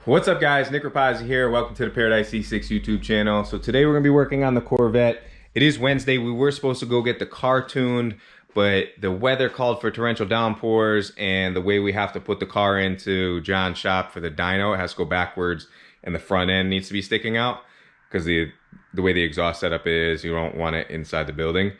What's up guys, Nick Rapazzi here. Welcome to the Paradise C6 YouTube channel. So today we're gonna be working on the Corvette. It is Wednesday. We were supposed to go get the car tuned, but the weather called for torrential downpours, and the way we have to put the car into John's shop for the dyno, it has to go backwards and the front end needs to be sticking out because the way the exhaust setup is, you don't want it inside the building.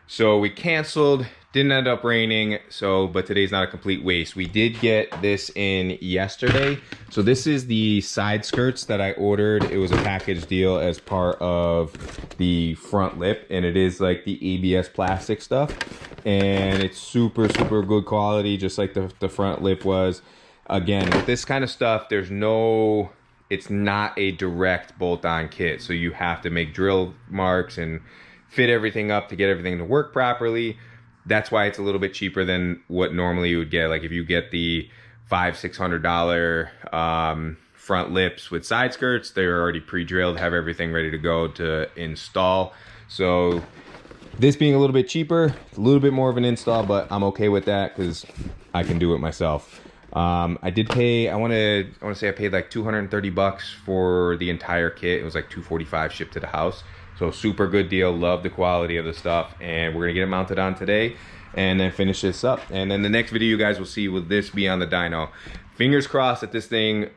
So we canceled, didn't end up raining, but today's not a complete waste. We did get this in yesterday. So this is the side skirts that I ordered. It was a package deal as part of the front lip, and it is like the ABS plastic stuff. And it's super good quality, just like the front lip was. Again, with this kind of stuff, it's not a direct bolt-on kit. So you have to make drill marks and fit everything up to get everything to work properly. That's why it's a little bit cheaper than what normally you would get. Like if you get the $500-600 front lips with side skirts, they're already pre-drilled, have everything ready to go to install. So this being a little bit cheaper, a little bit more of an install, but I'm okay with that because I can do it myself. I did pay, I want to say I paid like 230 bucks for the entire kit. It was like $245 shipped to the house. So super good deal. Love the quality of the stuff, and we're gonna get it mounted on today and then finish this up. And then the next video you guys will see will this be on the dyno. Fingers crossed that this thing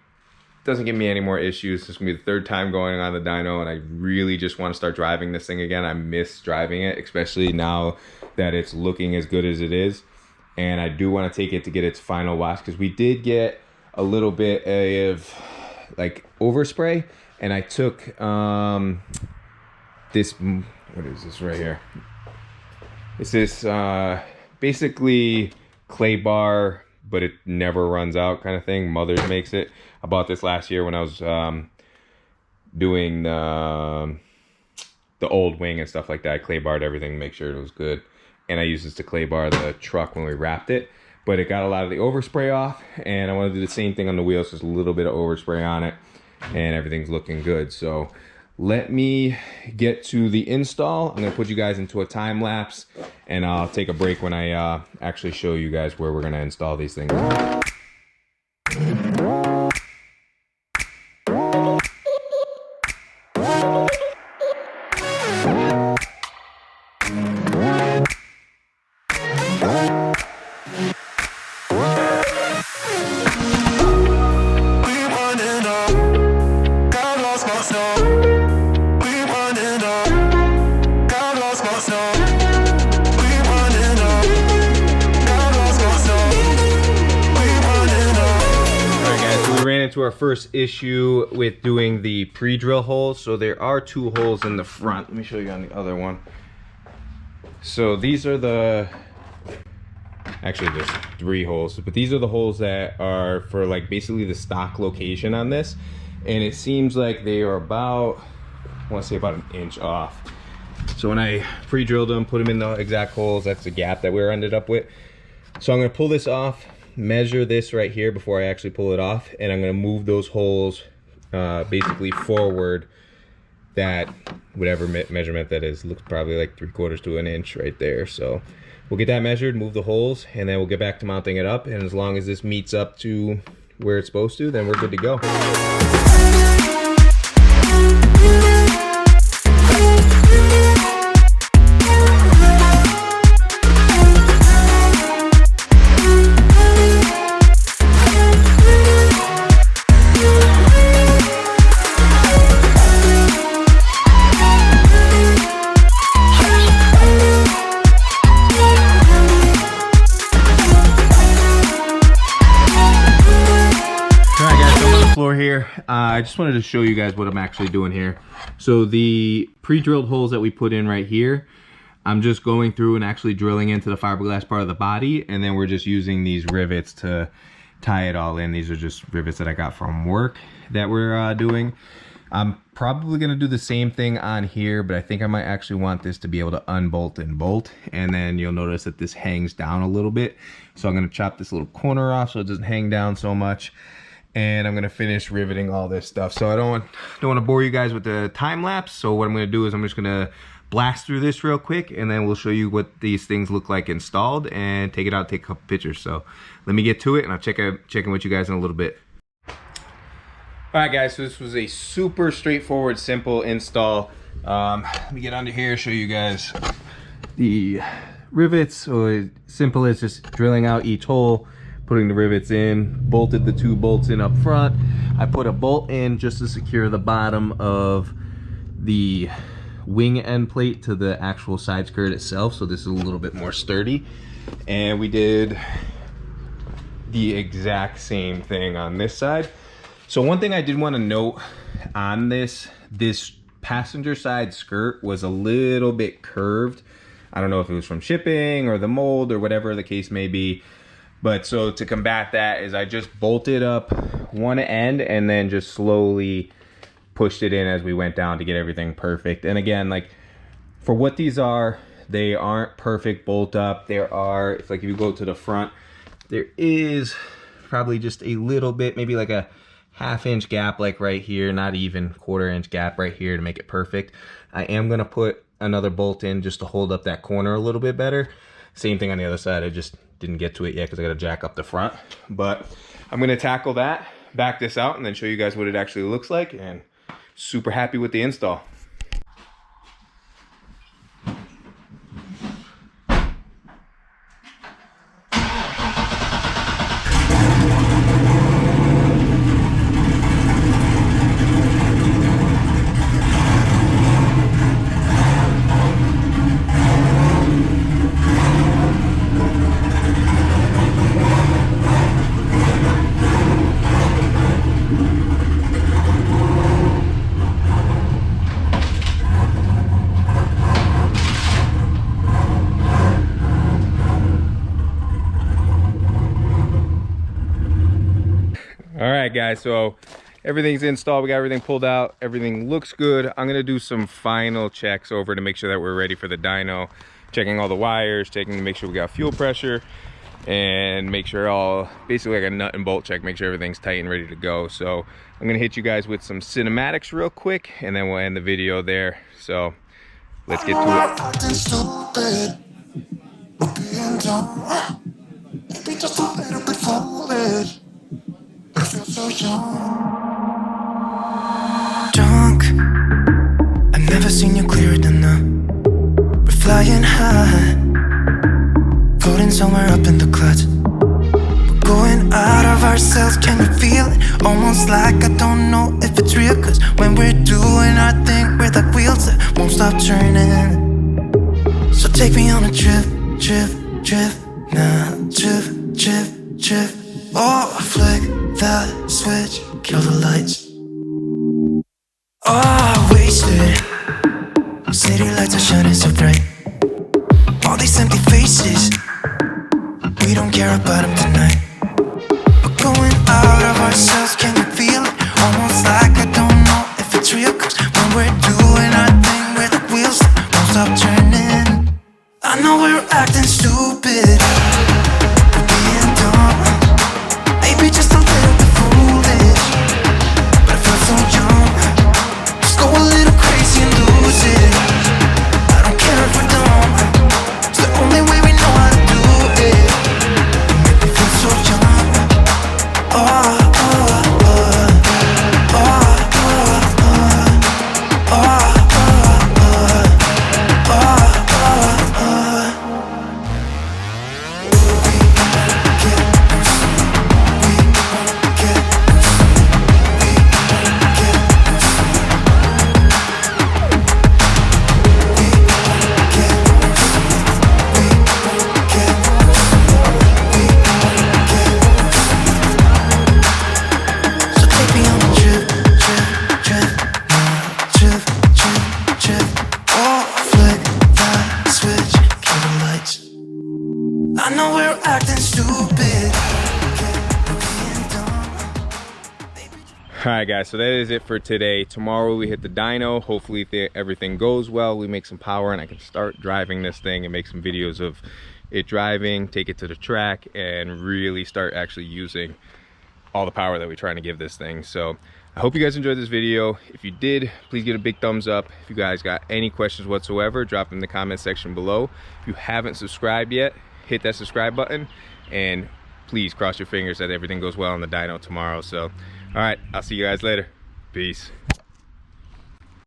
doesn't give me any more issues. This is gonna be the third time going on the dyno, and I really just want to start driving this thing again. I miss driving it, especially now that it's looking as good as it is. And I do want to take it to get its final wash, because we did get a little bit of like overspray, and I took this, what is this right here? It's this basically clay bar, but it never runs out kind of thing. Mother's makes it. I bought this last year when I was doing the old wing and stuff like that. I clay barred everything to make sure it was good. And I used this to clay bar the truck when we wrapped it. But it got a lot of the overspray off, and I want to do the same thing on the wheels, just a little bit of overspray on it, and everything's looking good. So let me get to the install. I'm gonna put you guys into a time lapse, and I'll take a break when I actually show you guys where we're gonna install these things. To our first issue with doing the pre-drill holes. So there are two holes in the front. Let me show you on the other one. So these are actually there's three holes, but these are the holes that are for like basically the stock location on this, and it seems like they are about, I want to say about an inch off. So when I pre-drilled them, put them in the exact holes, that's the gap that we ended up with. So I'm going to pull this off, measure this right here before I actually pull it off, and I'm going to move those holes basically forward, that whatever measurement that is, looks probably like 3/4 to an inch right there. So we'll get that measured, move the holes, and then we'll get back to mounting it up. And as long as this meets up to where it's supposed to, then we're good to go. Here, I just wanted to show you guys what I'm actually doing here. So the pre-drilled holes that we put in right here, I'm just going through and actually drilling into the fiberglass part of the body, and then we're just using these rivets to tie it all in. These are just rivets that I got from work that we're doing. I'm probably going to do the same thing on here, but I think I might actually want this to be able to unbolt and bolt, and then you'll notice that this hangs down a little bit. So I'm going to chop this little corner off so it doesn't hang down so much. And I'm gonna finish riveting all this stuff. So I don't want to bore you guys with the time lapse. So what I'm gonna do is I'm just gonna blast through this real quick, and then we'll show you what these things look like installed and take it out, take a couple pictures. So let me get to it, and I'll check in with you guys in a little bit. All right, guys, so this was a super straightforward, simple install. Let me get under here, show you guys the rivets. So simple as just drilling out each hole, putting the rivets in, bolted the 2 bolts in up front. I put a bolt in just to secure the bottom of the wing end plate to the actual side skirt itself, so this is a little bit more sturdy. And we did the exact same thing on this side. So one thing I did want to note on this passenger side skirt was a little bit curved. I don't know if it was from shipping or the mold or whatever the case may be. But so to combat that is I just bolted up one end and then just slowly pushed it in as we went down to get everything perfect. And again, like for what these are, they aren't perfect bolt up. There are, it's like if you go to the front, there is probably just a little bit, maybe like a half-inch gap, like right here, not even quarter-inch gap right here to make it perfect. I am gonna put another bolt in just to hold up that corner a little bit better. Same thing on the other side. I just didn't get to it yet because I gotta jack up the front. But I'm gonna tackle that, back this out, and then show you guys what it actually looks like. And super happy with the install. All right, guys, so everything's installed. We got everything pulled out. Everything looks good. I'm gonna do some final checks over to make sure that we're ready for the dyno, checking all the wires, checking to make sure we got fuel pressure, and make sure all, basically like a nut and bolt check, make sure everything's tight and ready to go. So I'm gonna hit you guys with some cinematics real quick, and then we'll end the video there. So let's get to it. I feel so young. Drunk, I've never seen you clearer than now. We're flying high, floating somewhere up in the clouds. We're going out of ourselves, can you feel it? Almost like I don't know if it's real. Cause when we're doing our thing, we're like wheels that won't stop turning. So take me on a trip, trip, trip. Now, trip, trip, trip. Oh, flick that switch, kill the lights. Oh, wasted. City lights are shining so bright. All these empty faces, we don't care about them tonight. We're going out of ourselves, can you feel it? Almost like I don't know if it's real. Cause when we're doing our thing, we're the wheels that won't stop turning. I know we're acting stupid, we're being dumb. Maybe just a little bit foolish, but I feel so young. Just go a little crazy and lose it. I don't care if we're dumb, it's the only way we know how to do it. You make me feel so young. Oh, oh, oh, oh, oh, oh, oh, I know we're acting stupid. All right, guys, so that is it for today. Tomorrow we hit the dyno. Hopefully everything goes well, we make some power and I can start driving this thing and make some videos of it driving, take it to the track, and really start actually using all the power that we're trying to give this thing. So I hope you guys enjoyed this video. If you did, please give it a big thumbs up. If you guys got any questions whatsoever, drop them in the comment section below. If you haven't subscribed yet, hit that subscribe button, and please cross your fingers that everything goes well on the dyno tomorrow. So All right, I'll see you guys later. Peace.